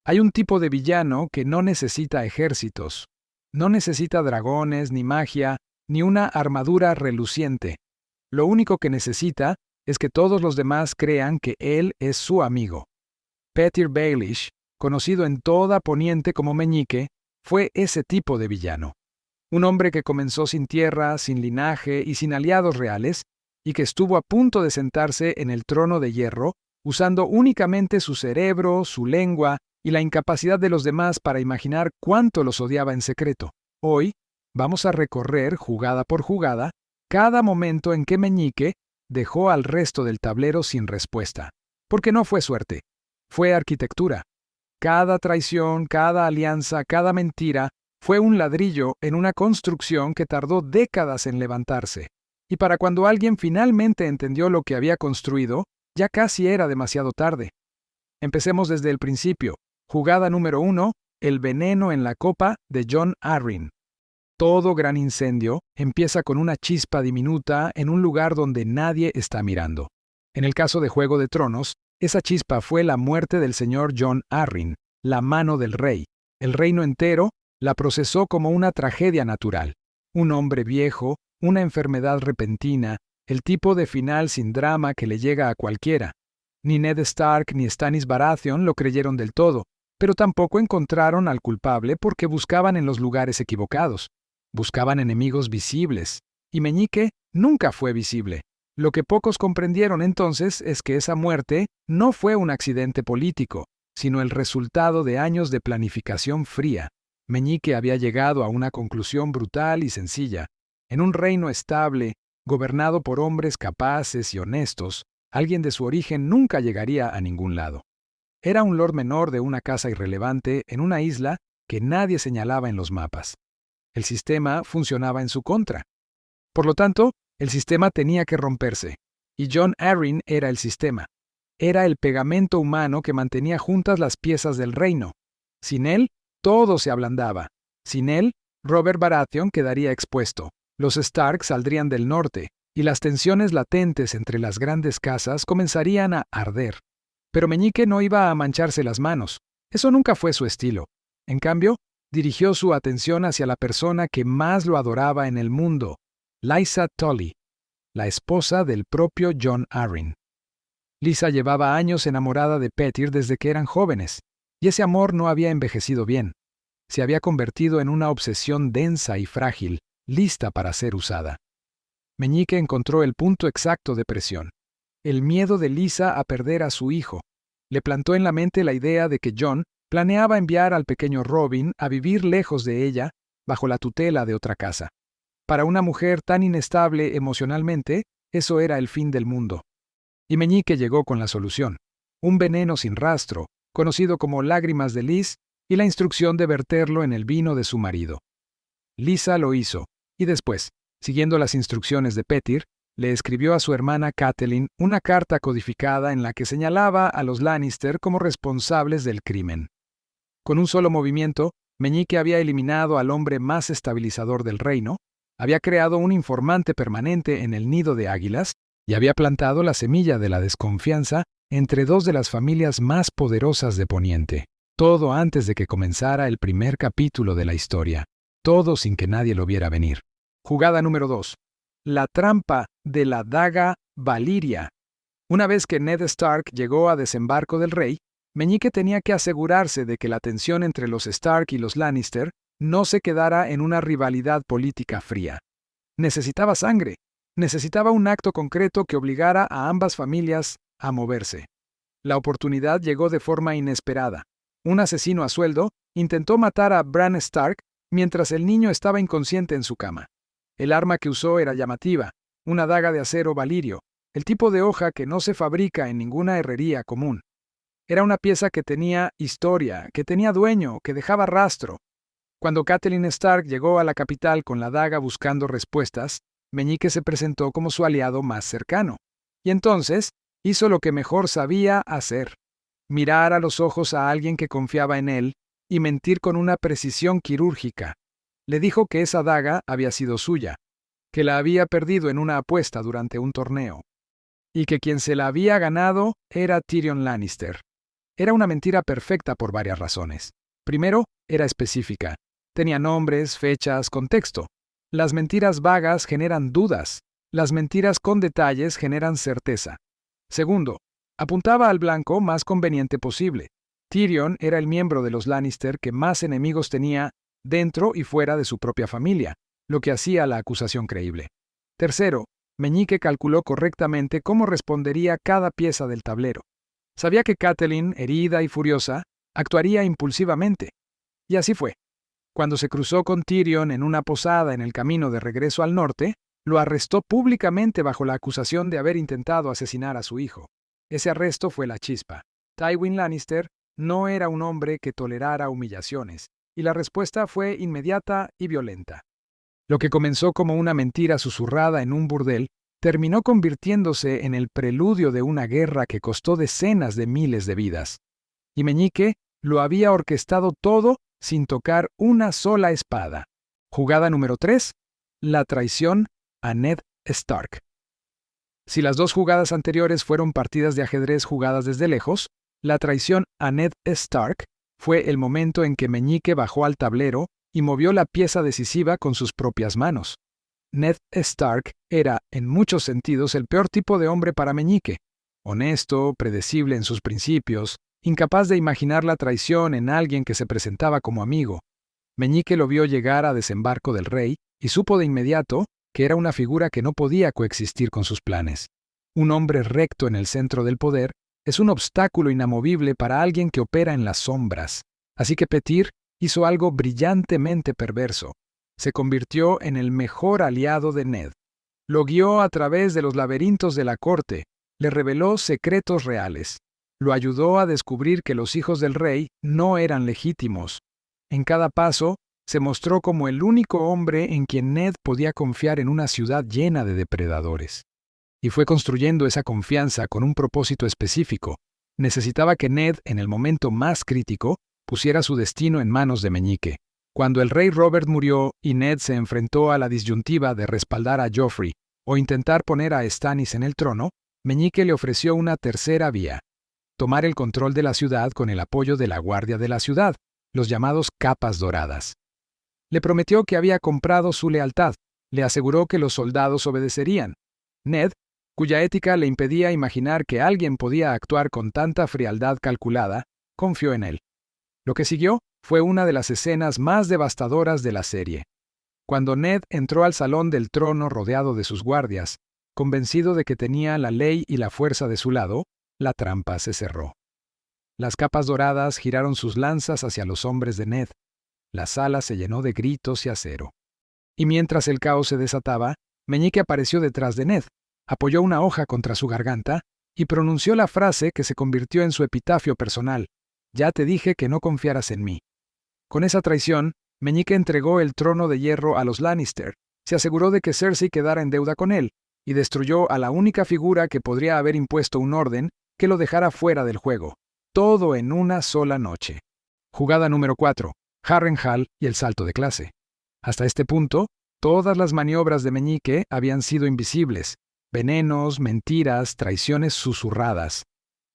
Hay un tipo de villano que no necesita ejércitos, no necesita dragones, ni magia, ni una armadura reluciente. Lo único que necesita es que todos los demás crean que él es su amigo. Petyr Baelish, conocido en toda Poniente como Meñique, fue ese tipo de villano. Un hombre que comenzó sin tierra, sin linaje y sin aliados reales, y que estuvo a punto de sentarse en el trono de hierro, usando únicamente su cerebro, su lengua y la incapacidad de los demás para imaginar cuánto los odiaba en secreto. Hoy vamos a recorrer, jugada por jugada, cada momento en que Meñique dejó al resto del tablero sin respuesta. Porque no fue suerte, fue arquitectura. Cada traición, cada alianza, cada mentira fue un ladrillo en una construcción que tardó décadas en levantarse. Y para cuando alguien finalmente entendió lo que había construido, ya casi era demasiado tarde. Empecemos desde el principio. Jugada número 1, el veneno en la copa de Jon Arryn. Todo gran incendio empieza con una chispa diminuta en un lugar donde nadie está mirando. En el caso de Juego de Tronos, esa chispa fue la muerte del señor Jon Arryn, la mano del rey. El reino entero la procesó como una tragedia natural. Un hombre viejo, una enfermedad repentina, el tipo de final sin drama que le llega a cualquiera. Ni Ned Stark ni Stannis Baratheon lo creyeron del todo, pero tampoco encontraron al culpable porque buscaban en los lugares equivocados. Buscaban enemigos visibles, y Meñique nunca fue visible. Lo que pocos comprendieron entonces es que esa muerte no fue un accidente político, sino el resultado de años de planificación fría. Meñique había llegado a una conclusión brutal y sencilla. En un reino estable, gobernado por hombres capaces y honestos, alguien de su origen nunca llegaría a ningún lado. Era un lord menor de una casa irrelevante en una isla que nadie señalaba en los mapas. El sistema funcionaba en su contra. Por lo tanto, el sistema tenía que romperse, y Jon Arryn era el sistema. Era el pegamento humano que mantenía juntas las piezas del reino. Sin él, todo se ablandaba. Sin él, Robert Baratheon quedaría expuesto. Los Stark saldrían del norte, y las tensiones latentes entre las grandes casas comenzarían a arder. Pero Meñique no iba a mancharse las manos. Eso nunca fue su estilo. En cambio, dirigió su atención hacia la persona que más lo adoraba en el mundo, Lysa Tully, la esposa del propio Jon Arryn. Lysa llevaba años enamorada de Petyr desde que eran jóvenes, y ese amor no había envejecido bien. Se había convertido en una obsesión densa y frágil, lista para ser usada. Meñique encontró el punto exacto de presión. El miedo de Lysa a perder a su hijo. Le plantó en la mente la idea de que Jon planeaba enviar al pequeño Robin a vivir lejos de ella, bajo la tutela de otra casa. Para una mujer tan inestable emocionalmente, eso era el fin del mundo. Y Meñique llegó con la solución. Un veneno sin rastro, conocido como lágrimas de Lys, y la instrucción de verterlo en el vino de su marido. Lysa lo hizo, y después, siguiendo las instrucciones de Petyr, le escribió a su hermana Catelyn una carta codificada en la que señalaba a los Lannister como responsables del crimen. Con un solo movimiento, Meñique había eliminado al hombre más estabilizador del reino, había creado un informante permanente en el nido de águilas y había plantado la semilla de la desconfianza entre dos de las familias más poderosas de Poniente. Todo antes de que comenzara el primer capítulo de la historia. Todo sin que nadie lo viera venir. Jugada número 2. La trampa de la daga Valyria. Una vez que Ned Stark llegó a desembarco del rey, Meñique tenía que asegurarse de que la tensión entre los Stark y los Lannister no se quedara en una rivalidad política fría. Necesitaba sangre. Necesitaba un acto concreto que obligara a ambas familias a moverse. La oportunidad llegó de forma inesperada. Un asesino a sueldo intentó matar a Bran Stark mientras el niño estaba inconsciente en su cama. El arma que usó era llamativa, una daga de acero valirio, el tipo de hoja que no se fabrica en ninguna herrería común. Era una pieza que tenía historia, que tenía dueño, que dejaba rastro. Cuando Catelyn Stark llegó a la capital con la daga buscando respuestas, Meñique se presentó como su aliado más cercano. Y entonces hizo lo que mejor sabía hacer: mirar a los ojos a alguien que confiaba en él y mentir con una precisión quirúrgica. Le dijo que esa daga había sido suya, que la había perdido en una apuesta durante un torneo, y que quien se la había ganado era Tyrion Lannister. Era una mentira perfecta por varias razones. Primero, era específica. Tenía nombres, fechas, contexto. Las mentiras vagas generan dudas. Las mentiras con detalles generan certeza. Segundo, apuntaba al blanco más conveniente posible. Tyrion era el miembro de los Lannister que más enemigos tenía dentro y fuera de su propia familia, lo que hacía la acusación creíble. Tercero, Meñique calculó correctamente cómo respondería cada pieza del tablero. Sabía que Catelyn, herida y furiosa, actuaría impulsivamente. Y así fue. Cuando se cruzó con Tyrion en una posada en el camino de regreso al norte, lo arrestó públicamente bajo la acusación de haber intentado asesinar a su hijo. Ese arresto fue la chispa. Tywin Lannister no era un hombre que tolerara humillaciones, y la respuesta fue inmediata y violenta. Lo que comenzó como una mentira susurrada en un burdel terminó convirtiéndose en el preludio de una guerra que costó decenas de miles de vidas. Y Meñique lo había orquestado todo sin tocar una sola espada. Jugada número 3. La traición a Ned Stark. Si las dos jugadas anteriores fueron partidas de ajedrez jugadas desde lejos, la traición a Ned Stark fue el momento en que Meñique bajó al tablero y movió la pieza decisiva con sus propias manos. Ned Stark era, en muchos sentidos, el peor tipo de hombre para Meñique. Honesto, predecible en sus principios, incapaz de imaginar la traición en alguien que se presentaba como amigo. Meñique lo vio llegar a desembarco del rey y supo de inmediato que era una figura que no podía coexistir con sus planes. Un hombre recto en el centro del poder es un obstáculo inamovible para alguien que opera en las sombras. Así que Petyr hizo algo brillantemente perverso. Se convirtió en el mejor aliado de Ned. Lo guió a través de los laberintos de la corte, le reveló secretos reales. Lo ayudó a descubrir que los hijos del rey no eran legítimos. En cada paso, se mostró como el único hombre en quien Ned podía confiar en una ciudad llena de depredadores. Y fue construyendo esa confianza con un propósito específico. Necesitaba que Ned, en el momento más crítico, pusiera su destino en manos de Meñique. Cuando el rey Robert murió y Ned se enfrentó a la disyuntiva de respaldar a Joffrey o intentar poner a Stannis en el trono, Meñique le ofreció una tercera vía: tomar el control de la ciudad con el apoyo de la guardia de la ciudad, los llamados capas doradas. Le prometió que había comprado su lealtad, le aseguró que los soldados obedecerían. Ned, cuya ética le impedía imaginar que alguien podía actuar con tanta frialdad calculada, confió en él. Lo que siguió fue una de las escenas más devastadoras de la serie. Cuando Ned entró al salón del trono rodeado de sus guardias, convencido de que tenía la ley y la fuerza de su lado, la trampa se cerró. Las capas doradas giraron sus lanzas hacia los hombres de Ned. La sala se llenó de gritos y acero. Y mientras el caos se desataba, Meñique apareció detrás de Ned, apoyó una hoja contra su garganta y pronunció la frase que se convirtió en su epitafio personal: «Ya te dije que no confiaras en mí». Con esa traición, Meñique entregó el trono de hierro a los Lannister, se aseguró de que Cersei quedara en deuda con él, y destruyó a la única figura que podría haber impuesto un orden que lo dejara fuera del juego. Todo en una sola noche. Jugada número 4. Harrenhal y el salto de clase. Hasta este punto, todas las maniobras de Meñique habían sido invisibles: venenos, mentiras, traiciones susurradas.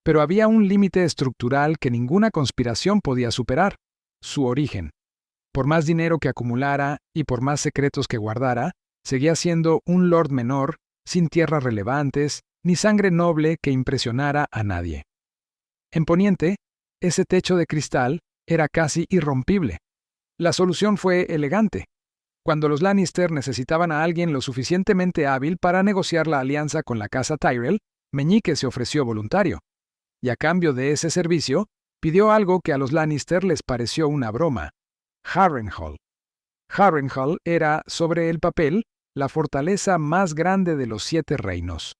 Pero había un límite estructural que ninguna conspiración podía superar: su origen. Por más dinero que acumulara y por más secretos que guardara, seguía siendo un lord menor, sin tierras relevantes, ni sangre noble que impresionara a nadie. En Poniente, ese techo de cristal era casi irrompible. La solución fue elegante. Cuando los Lannister necesitaban a alguien lo suficientemente hábil para negociar la alianza con la casa Tyrell, Meñique se ofreció voluntario. Y a cambio de ese servicio, pidió algo que a los Lannister les pareció una broma: Harrenhal. Harrenhal era, sobre el papel, la fortaleza más grande de los 7 reinos.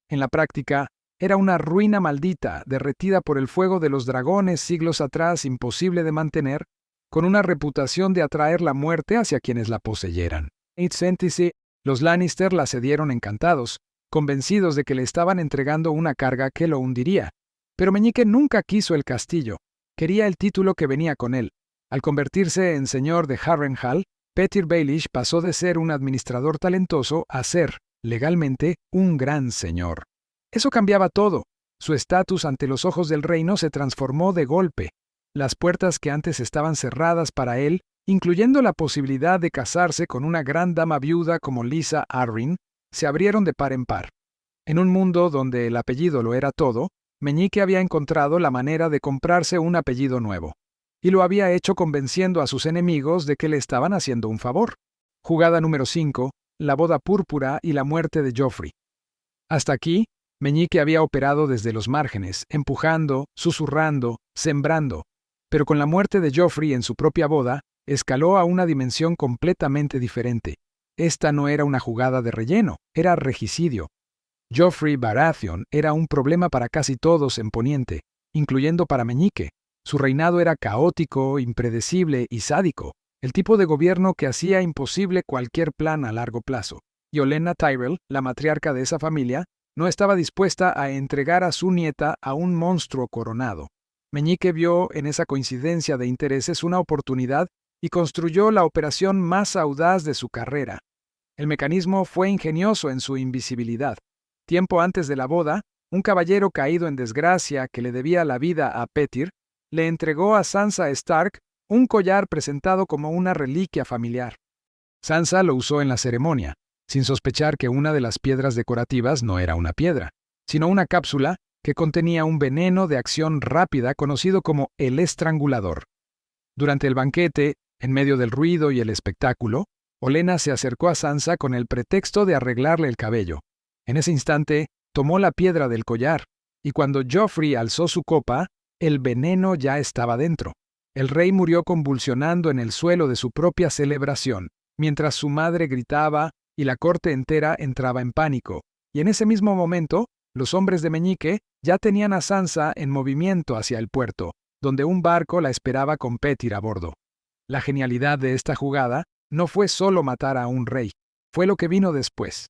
En la práctica, era una ruina maldita, derretida por el fuego de los dragones siglos atrás, imposible de mantener, con una reputación de atraer la muerte hacia quienes la poseyeran. Los Lannister la cedieron encantados, convencidos de que le estaban entregando una carga que lo hundiría. Pero Meñique nunca quiso el castillo, quería el título que venía con él. Al convertirse en señor de Harrenhal, Petyr Baelish pasó de ser un administrador talentoso a ser, legalmente, un gran señor. Eso cambiaba todo. Su estatus ante los ojos del reino se transformó de golpe. Las puertas que antes estaban cerradas para él, incluyendo la posibilidad de casarse con una gran dama viuda como Lisa Arryn, se abrieron de par en par. En un mundo donde el apellido lo era todo, Meñique había encontrado la manera de comprarse un apellido nuevo. Y lo había hecho convenciendo a sus enemigos de que le estaban haciendo un favor. Jugada número 5, la boda púrpura y la muerte de Joffrey. Hasta aquí, Meñique había operado desde los márgenes, empujando, susurrando, sembrando. Pero con la muerte de Joffrey en su propia boda, escaló a una dimensión completamente diferente. Esta no era una jugada de relleno, era regicidio. Joffrey Baratheon era un problema para casi todos en Poniente, incluyendo para Meñique. Su reinado era caótico, impredecible y sádico, el tipo de gobierno que hacía imposible cualquier plan a largo plazo. Y Olenna Tyrell, la matriarca de esa familia, no estaba dispuesta a entregar a su nieta a un monstruo coronado. Meñique vio en esa coincidencia de intereses una oportunidad y construyó la operación más audaz de su carrera. El mecanismo fue ingenioso en su invisibilidad. Tiempo antes de la boda, un caballero caído en desgracia que le debía la vida a Petyr, le entregó a Sansa Stark un collar presentado como una reliquia familiar. Sansa lo usó en la ceremonia, sin sospechar que una de las piedras decorativas no era una piedra, sino una cápsula que contenía un veneno de acción rápida conocido como el estrangulador. Durante el banquete, en medio del ruido y el espectáculo, Olenna se acercó a Sansa con el pretexto de arreglarle el cabello. En ese instante, tomó la piedra del collar, y cuando Joffrey alzó su copa, el veneno ya estaba dentro. El rey murió convulsionando en el suelo de su propia celebración, mientras su madre gritaba y la corte entera entraba en pánico. Y en ese mismo momento, los hombres de Meñique ya tenían a Sansa en movimiento hacia el puerto, donde un barco la esperaba con Petyr a bordo. La genialidad de esta jugada no fue solo matar a un rey, fue lo que vino después.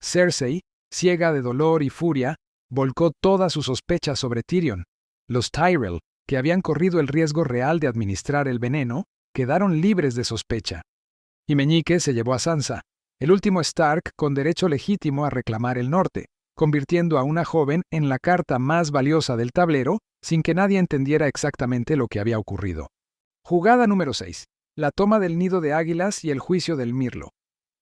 Cersei, ciega de dolor y furia, volcó todas sus sospechas sobre Tyrion. Los Tyrell, que habían corrido el riesgo real de administrar el veneno, quedaron libres de sospecha. Y Meñique se llevó a Sansa, el último Stark con derecho legítimo a reclamar el norte, convirtiendo a una joven en la carta más valiosa del tablero sin que nadie entendiera exactamente lo que había ocurrido. Jugada número 6. La toma del nido de águilas y el juicio del mirlo.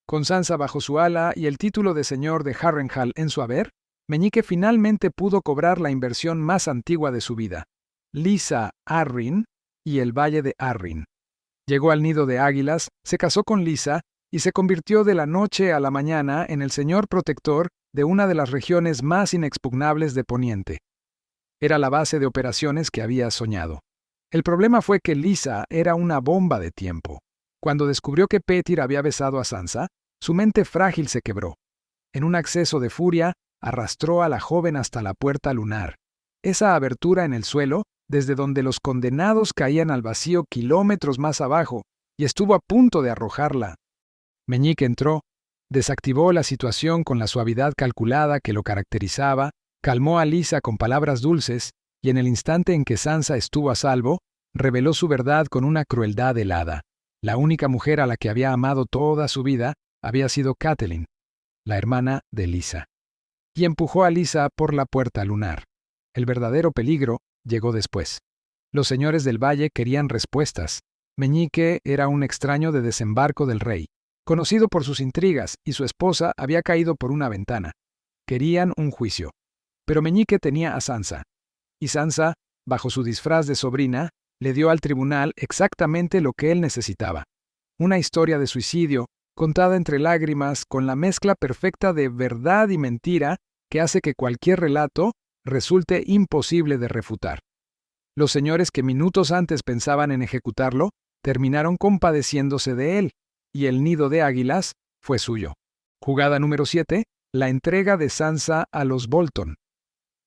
Con Sansa bajo su ala y el título de señor de Harrenhal en su haber, Meñique finalmente pudo cobrar la inversión más antigua de su vida, Lisa Arryn y el Valle de Arryn. Llegó al nido de águilas, se casó con Lisa y se convirtió de la noche a la mañana en el señor protector de una de las regiones más inexpugnables de Poniente. Era la base de operaciones que había soñado. El problema fue que Lisa era una bomba de tiempo. Cuando descubrió que Petyr había besado a Sansa, su mente frágil se quebró. En un acceso de furia, arrastró a la joven hasta la puerta lunar, esa abertura en el suelo desde donde los condenados caían al vacío kilómetros más abajo, y estuvo a punto de arrojarla. Meñique entró, desactivó la situación con la suavidad calculada que lo caracterizaba, calmó a Lisa con palabras dulces, y en el instante en que Sansa estuvo a salvo, reveló su verdad con una crueldad helada. La única mujer a la que había amado toda su vida había sido Catelyn, la hermana de Lisa. Y empujó a Lisa por la puerta lunar. El verdadero peligro llegó después. Los señores del valle querían respuestas. Meñique era un extraño de desembarco del rey, conocido por sus intrigas, y su esposa había caído por una ventana. Querían un juicio. Pero Meñique tenía a Sansa. Y Sansa, bajo su disfraz de sobrina, le dio al tribunal exactamente lo que él necesitaba. Una historia de suicidio, contada entre lágrimas, con la mezcla perfecta de verdad y mentira que hace que cualquier relato resulte imposible de refutar. Los señores que minutos antes pensaban en ejecutarlo, terminaron compadeciéndose de él, y el nido de águilas fue suyo. Jugada número 7. La entrega de Sansa a los Bolton.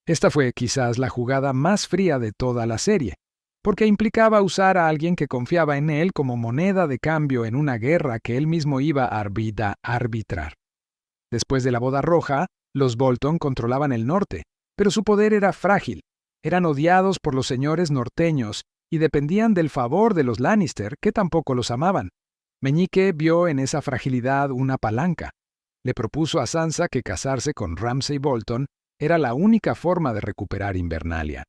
Esta fue quizás la jugada más fría de toda la serie, porque implicaba usar a alguien que confiaba en él como moneda de cambio en una guerra que él mismo iba a arbitrar. Después de la boda roja, los Bolton controlaban el norte, pero su poder era frágil. Eran odiados por los señores norteños y dependían del favor de los Lannister, que tampoco los amaban. Meñique vio en esa fragilidad una palanca. Le propuso a Sansa que casarse con Ramsay Bolton era la única forma de recuperar Invernalia,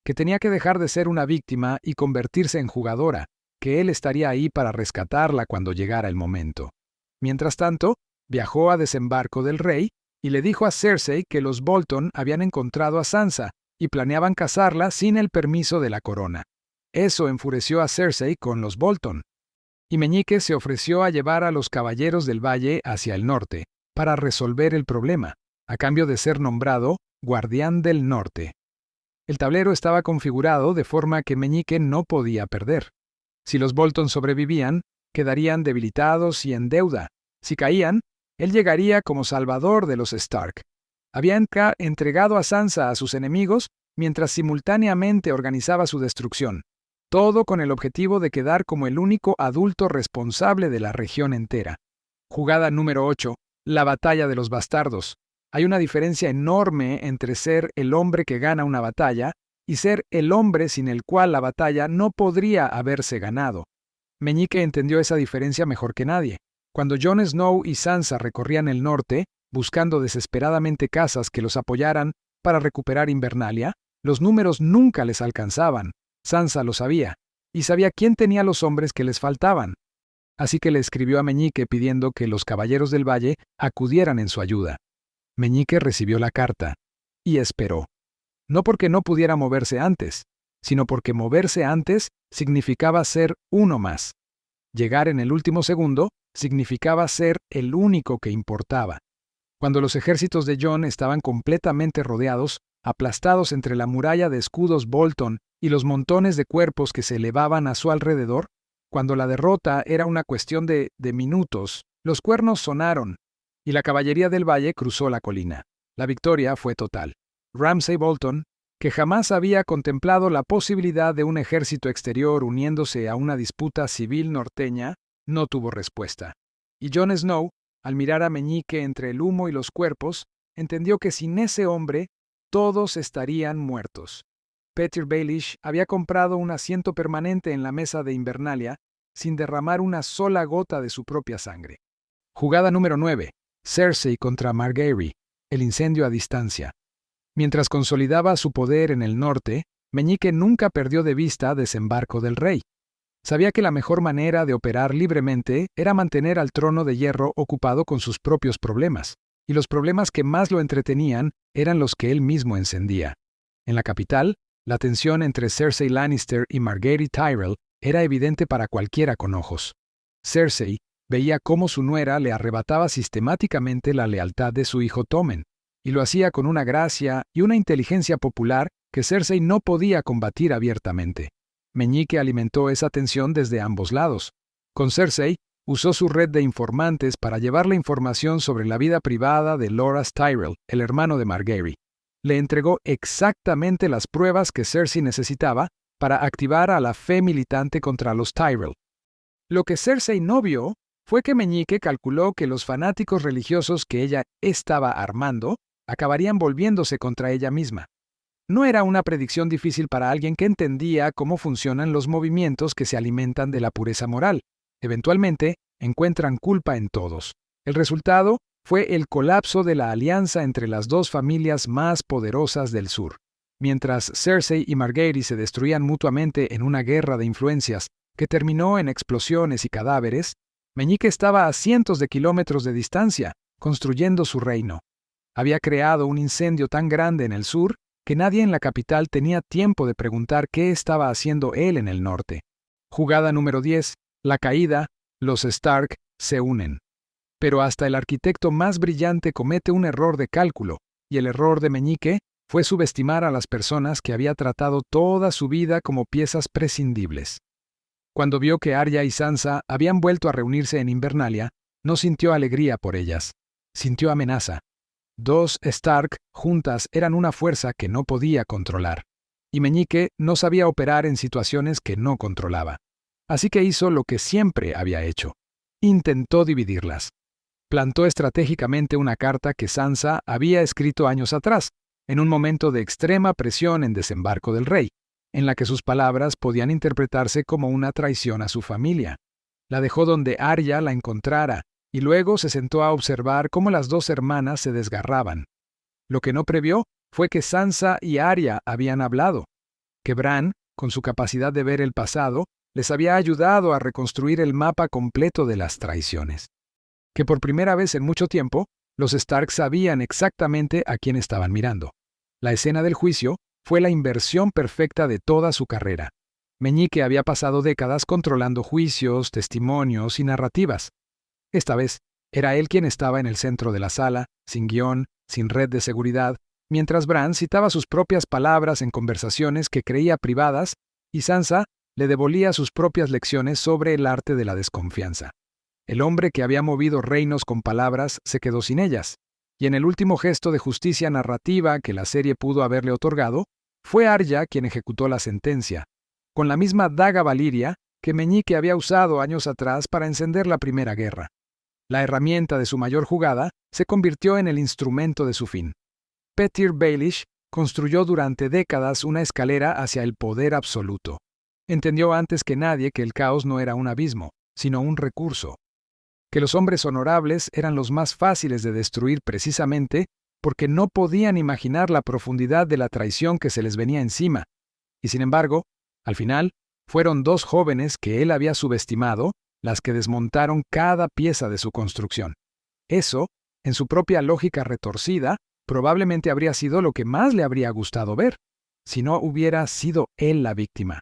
que tenía que dejar de ser una víctima y convertirse en jugadora, que él estaría ahí para rescatarla cuando llegara el momento. Mientras tanto, viajó a Desembarco del Rey y le dijo a Cersei que los Bolton habían encontrado a Sansa y planeaban casarla sin el permiso de la corona. Eso enfureció a Cersei con los Bolton. Y Meñique se ofreció a llevar a los Caballeros del Valle hacia el norte para resolver el problema, a cambio de ser nombrado Guardián del Norte. El tablero estaba configurado de forma que Meñique no podía perder. Si los Bolton sobrevivían, quedarían debilitados y en deuda. Si caían, él llegaría como salvador de los Stark. Había entregado a Sansa a sus enemigos mientras simultáneamente organizaba su destrucción, todo con el objetivo de quedar como el único adulto responsable de la región entera. Jugada número 8. La batalla de los bastardos. Hay una diferencia enorme entre ser el hombre que gana una batalla y ser el hombre sin el cual la batalla no podría haberse ganado. Meñique entendió esa diferencia mejor que nadie. Cuando Jon Snow y Sansa recorrían el norte, buscando desesperadamente casas que los apoyaran para recuperar Invernalia, los números nunca les alcanzaban. Sansa lo sabía, y sabía quién tenía los hombres que les faltaban. Así que le escribió a Meñique pidiendo que los Caballeros del Valle acudieran en su ayuda. Meñique recibió la carta, y esperó. No porque no pudiera moverse antes, sino porque moverse antes significaba ser uno más. Llegar en el último segundo significaba ser el único que importaba. Cuando los ejércitos de Jon estaban completamente rodeados, aplastados entre la muralla de escudos Bolton y los montones de cuerpos que se elevaban a su alrededor, cuando la derrota era una cuestión de minutos, los cuernos sonaron, y la caballería del valle cruzó la colina. La victoria fue total. Ramsay Bolton, que jamás había contemplado la posibilidad de un ejército exterior uniéndose a una disputa civil norteña, no tuvo respuesta. Y Jon Snow, al mirar a Meñique entre el humo y los cuerpos, entendió que sin ese hombre, todos estarían muertos. Petyr Baelish había comprado un asiento permanente en la mesa de Invernalia sin derramar una sola gota de su propia sangre. Jugada número 9. Cersei contra Margaery. El incendio a distancia. Mientras consolidaba su poder en el norte, Meñique nunca perdió de vista Desembarco del Rey. Sabía que la mejor manera de operar libremente era mantener al trono de hierro ocupado con sus propios problemas, y los problemas que más lo entretenían eran los que él mismo encendía. En la capital, la tensión entre Cersei Lannister y Margaery Tyrell era evidente para cualquiera con ojos. Cersei veía cómo su nuera le arrebataba sistemáticamente la lealtad de su hijo Tommen, y lo hacía con una gracia y una inteligencia popular que Cersei no podía combatir abiertamente. Meñique alimentó esa tensión desde ambos lados. Con Cersei, usó su red de informantes para llevar la información sobre la vida privada de Loras Tyrell, el hermano de Margaery. Le entregó exactamente las pruebas que Cersei necesitaba para activar a la fe militante contra los Tyrell. Lo que Cersei no vio fue que Meñique calculó que los fanáticos religiosos que ella estaba armando acabarían volviéndose contra ella misma. No era una predicción difícil para alguien que entendía cómo funcionan los movimientos que se alimentan de la pureza moral. Eventualmente, encuentran culpa en todos. El resultado fue el colapso de la alianza entre las dos familias más poderosas del sur. Mientras Cersei y Margaery se destruían mutuamente en una guerra de influencias que terminó en explosiones y cadáveres, Meñique estaba a cientos de kilómetros de distancia, construyendo su reino. Había creado un incendio tan grande en el sur que nadie en la capital tenía tiempo de preguntar qué estaba haciendo él en el norte. Jugada número 10. La caída. Los Stark se unen. Pero hasta el arquitecto más brillante comete un error de cálculo, y el error de Meñique fue subestimar a las personas que había tratado toda su vida como piezas prescindibles. Cuando vio que Arya y Sansa habían vuelto a reunirse en Invernalia, no sintió alegría por ellas. Sintió amenaza. Dos Stark juntas eran una fuerza que no podía controlar. Y Meñique no sabía operar en situaciones que no controlaba. Así que hizo lo que siempre había hecho. Intentó dividirlas. Plantó estratégicamente una carta que Sansa había escrito años atrás, en un momento de extrema presión en Desembarco del Rey, en la que sus palabras podían interpretarse como una traición a su familia. La dejó donde Arya la encontrara, y luego se sentó a observar cómo las dos hermanas se desgarraban. Lo que no previó fue que Sansa y Arya habían hablado, que Bran, con su capacidad de ver el pasado, les había ayudado a reconstruir el mapa completo de las traiciones. Que por primera vez en mucho tiempo, los Stark sabían exactamente a quién estaban mirando. La escena del juicio fue la inversión perfecta de toda su carrera. Meñique había pasado décadas controlando juicios, testimonios y narrativas. Esta vez, era él quien estaba en el centro de la sala, sin guión, sin red de seguridad, mientras Bran citaba sus propias palabras en conversaciones que creía privadas y Sansa le devolvía sus propias lecciones sobre el arte de la desconfianza. El hombre que había movido reinos con palabras se quedó sin ellas, y en el último gesto de justicia narrativa que la serie pudo haberle otorgado, fue Arya quien ejecutó la sentencia, con la misma daga Valyria que Meñique había usado años atrás para encender la Primera Guerra. La herramienta de su mayor jugada se convirtió en el instrumento de su fin. Petyr Baelish construyó durante décadas una escalera hacia el poder absoluto. Entendió antes que nadie que el caos no era un abismo, sino un recurso. Que los hombres honorables eran los más fáciles de destruir precisamente porque no podían imaginar la profundidad de la traición que se les venía encima. Y sin embargo, al final, fueron dos jóvenes que él había subestimado las que desmontaron cada pieza de su construcción. Eso, en su propia lógica retorcida, probablemente habría sido lo que más le habría gustado ver, si no hubiera sido él la víctima.